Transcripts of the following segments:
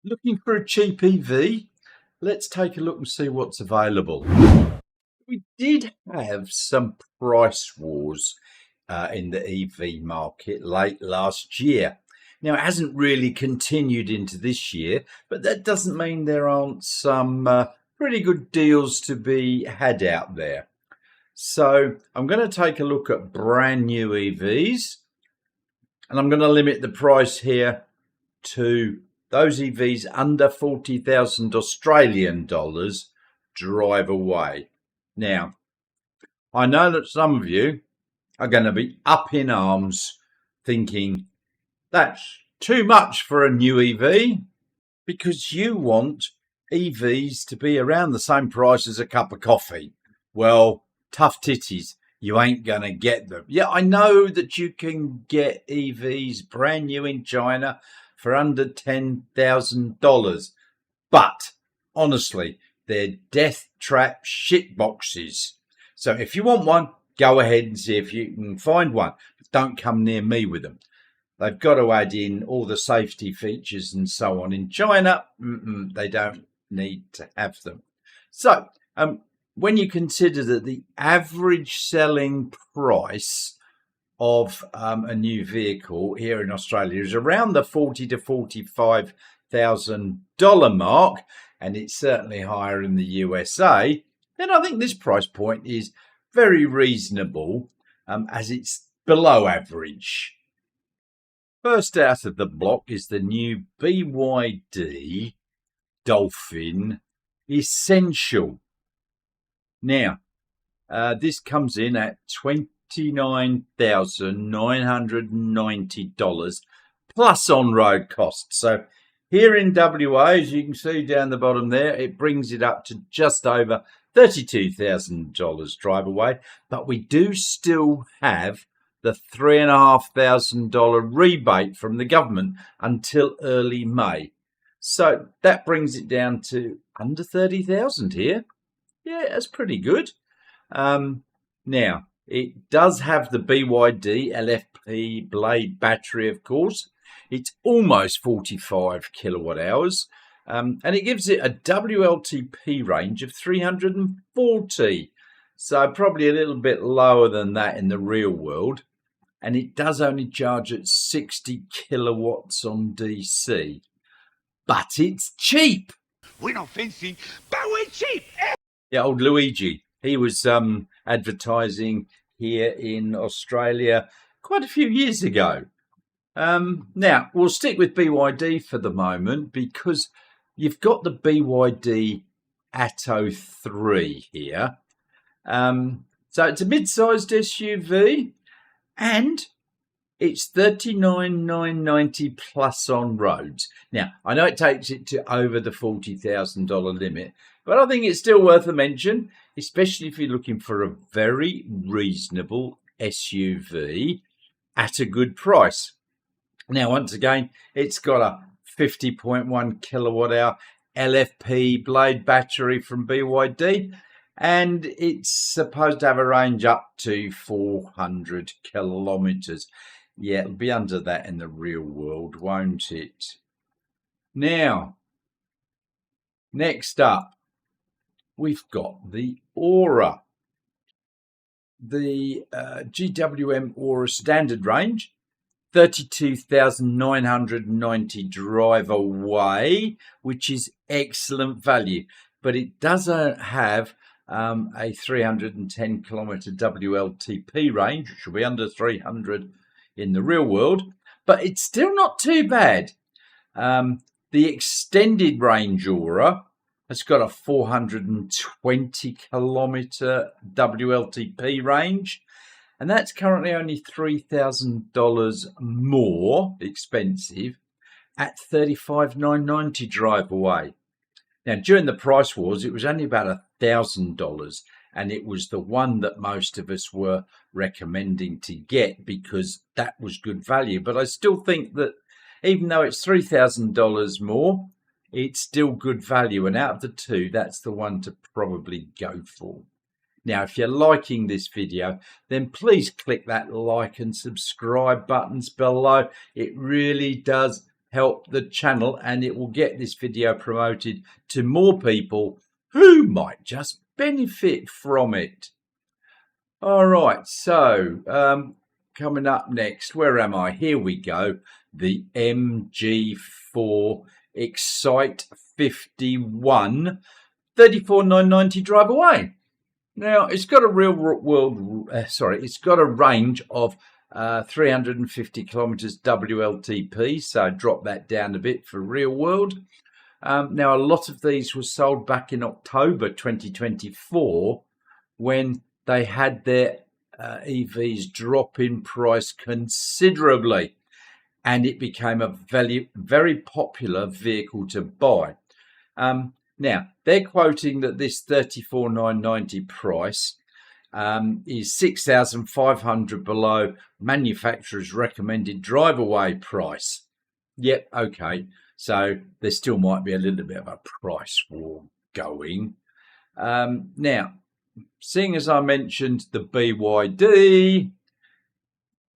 Looking for a cheap EV? Let's take a look and see what's available. We did have some price wars in the EV market late last year. Now, it hasn't really continued into this year, but that doesn't mean there aren't some pretty good deals to be had out there. So I'm going to take a look at brand new EVs, and I'm going to limit the price here to those EVs under 40,000 Australian dollars drive away. Now, I know that some of you are going to be up in arms thinking that's too much for a new EV because you want EVs to be around the same price as a cup of coffee. Well, tough titties. You ain't going to get them. Yeah, I know that you can get EVs brand new in China for under $10,000. But honestly, they're death trap shit boxes. So if you want one, go ahead and see if you can find one. But don't come near me with them. They've got to add in all the safety features and so on. In China, they don't need to have them. So when you consider that the average selling price of a new vehicle here in Australia is around the $40,000 to $45,000 mark, and it's certainly higher in the USA, then I think this price point is very reasonable, as it's below average. First out of the block is the new BYD Dolphin Essential. Now, this comes in at $29,990 plus on-road costs. So here in WA, as you can see down the bottom there, it brings it up to just over $32,000 drive away. But we do still have the $3,500 rebate from the government until early May. So that brings it down to under 30,000 here. Yeah, that's pretty good. Now, it does have the BYD LFP blade battery, of course. It's almost 45 kilowatt hours, and it gives it a WLTP range of 340. So probably a little bit lower than that in the real world. And it does only charge at 60 kilowatts on DC. But it's cheap. We're not fencing, but we're cheap. Yeah, old Luigi. He was advertising here in Australia quite a few years ago. Now, we'll stick with BYD for the moment because you've got the BYD Atto 3 here. So it's a mid-sized SUV and it's $39,990 plus on roads. Now, I know it takes it to over the $40,000 limit, but I think it's still worth a mention, especially if you're looking for a very reasonable SUV at a good price. Now, once again, it's got a 50.1 kilowatt hour LFP blade battery from BYD, and it's supposed to have a range up to 400 kilometers. Yeah, it'll be under that in the real world, won't it? Now, next up, we've got the Ora, the GWM Ora standard range, 32,990 drive away, which is excellent value, but it doesn't have a 310 kilometer WLTP range, which will be under 300 in the real world, but it's still not too bad. The extended range Ora has got a 420 kilometer WLTP range, and that's currently only $3,000 more expensive at $35,990 drive away. Now, during the price wars, it was only about $1,000, and it was the one that most of us were recommending to get because that was good value. But I still think that even though it's $3,000 more, it's still good value. And out of the two, that's the one to probably go for. Now, if you're liking this video, then please click that like and subscribe buttons below. It really does help the channel, and it will get this video promoted to more people who might just benefit from it. All right, so coming up next, where am I? Here we go. The MG4 Excite 51, 34,990 drive away. Now, it's got a it's got a range of 350 kilometers WLTP, so drop that down a bit for real world. Now, a lot of these were sold back in October 2024 when they had their EVs drop in price considerably, and it became a very popular vehicle to buy. Now, they're quoting that this 34,990 price is 6,500 below manufacturer's recommended drive away price. Yep, okay. So there still might be a little bit of a price war going. Now, seeing as I mentioned the BYD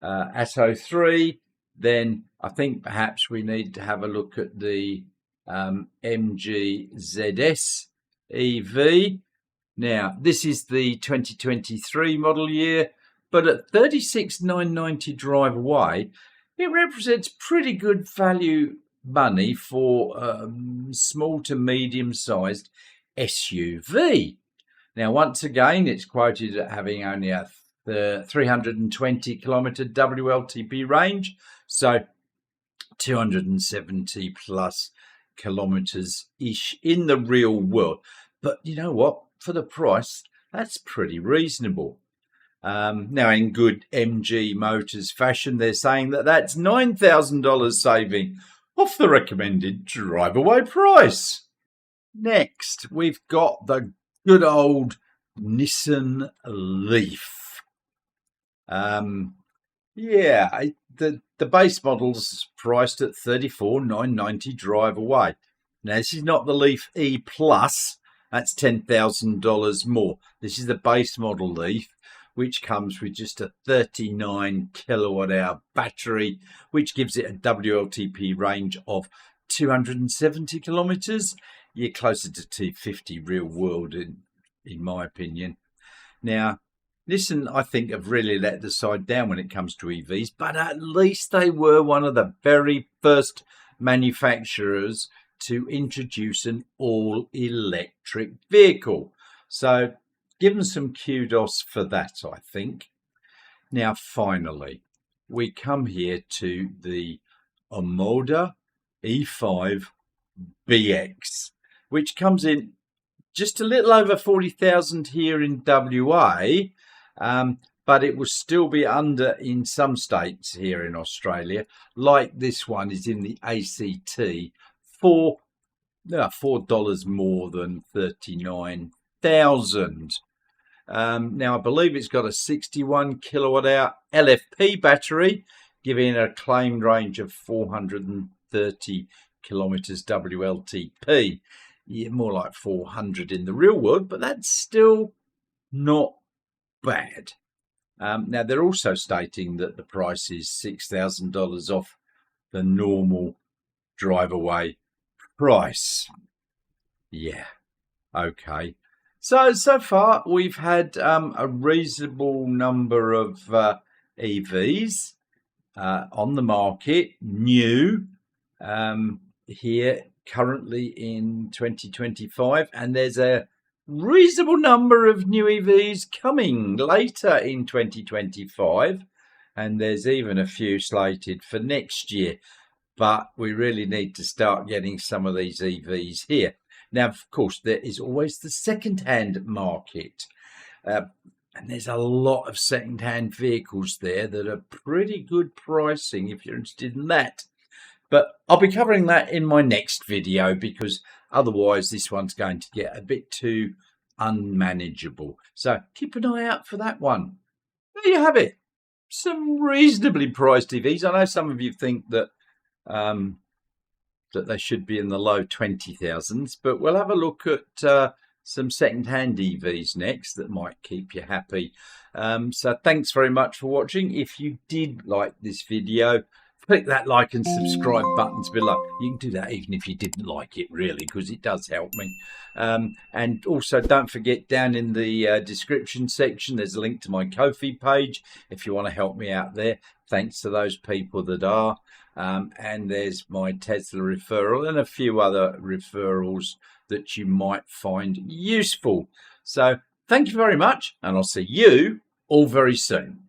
Atto 3, then I think perhaps we need to have a look at the MG ZS EV. Now, this is the 2023 model year, but at 36,990 drive away, it represents pretty good value money for small to medium-sized SUV. Now, once again, it's quoted at having only a 320 kilometer WLTP range, so 270 plus kilometers ish in the real world. But you know what? For the price, that's pretty reasonable. Now, in good MG Motors fashion, they're saying that that's $9,000 saving off the recommended drive away price. Next, we've got the good old Nissan Leaf. The base model's priced at $34,990 drive away. Now, this is not the Leaf E Plus. That's $10,000 more. This is the base model Leaf, which comes with just a 39 kilowatt hour battery, which gives it a WLTP range of 270 kilometers. You're closer to 250 real world, in my opinion. Now, Nissan, I think, have really let the side down when it comes to EVs, but at least they were one of the very first manufacturers to introduce an all-electric vehicle. So give them some kudos for that, I think. Now, finally, we come here to the Omoda E5 BX, which comes in just a little over 40,000 here in WA, but it will still be under in some states here in Australia, like this one is in the ACT, for $4 more than 39,000. Now, I believe it's got a 61 kilowatt hour LFP battery, giving a claimed range of 430 kilometers WLTP. Yeah, more like 400 in the real world, but that's still not bad. Now, they're also stating that the price is $6,000 off the normal drive away price. Yeah, okay. So far we've had a reasonable number of EVs on the market, new, here currently in 2025, and there's a reasonable number of new EVs coming later in 2025, and there's even a few slated for next year. But we really need to start getting some of these EVs here. Now, of course, there is always the second-hand market. And there's a lot of second-hand vehicles there that are pretty good pricing if you're interested in that. But I'll be covering that in my next video, because otherwise this one's going to get a bit too unmanageable. So keep an eye out for that one. There you have it. Some reasonably priced EVs. I know some of you think that that they should be in the low 20,000s, but we'll have a look at some second-hand EVs next that might keep you happy. So thanks very much for watching. If you did like this video, click that like and subscribe buttons below. You can do that even if you didn't like it, really, because it does help me. And also, don't forget, down in the description section, there's a link to my Ko-fi page if you want to help me out there. Thanks to those people that are. And there's my Tesla referral and a few other referrals that you might find useful. So thank you very much, and I'll see you all very soon.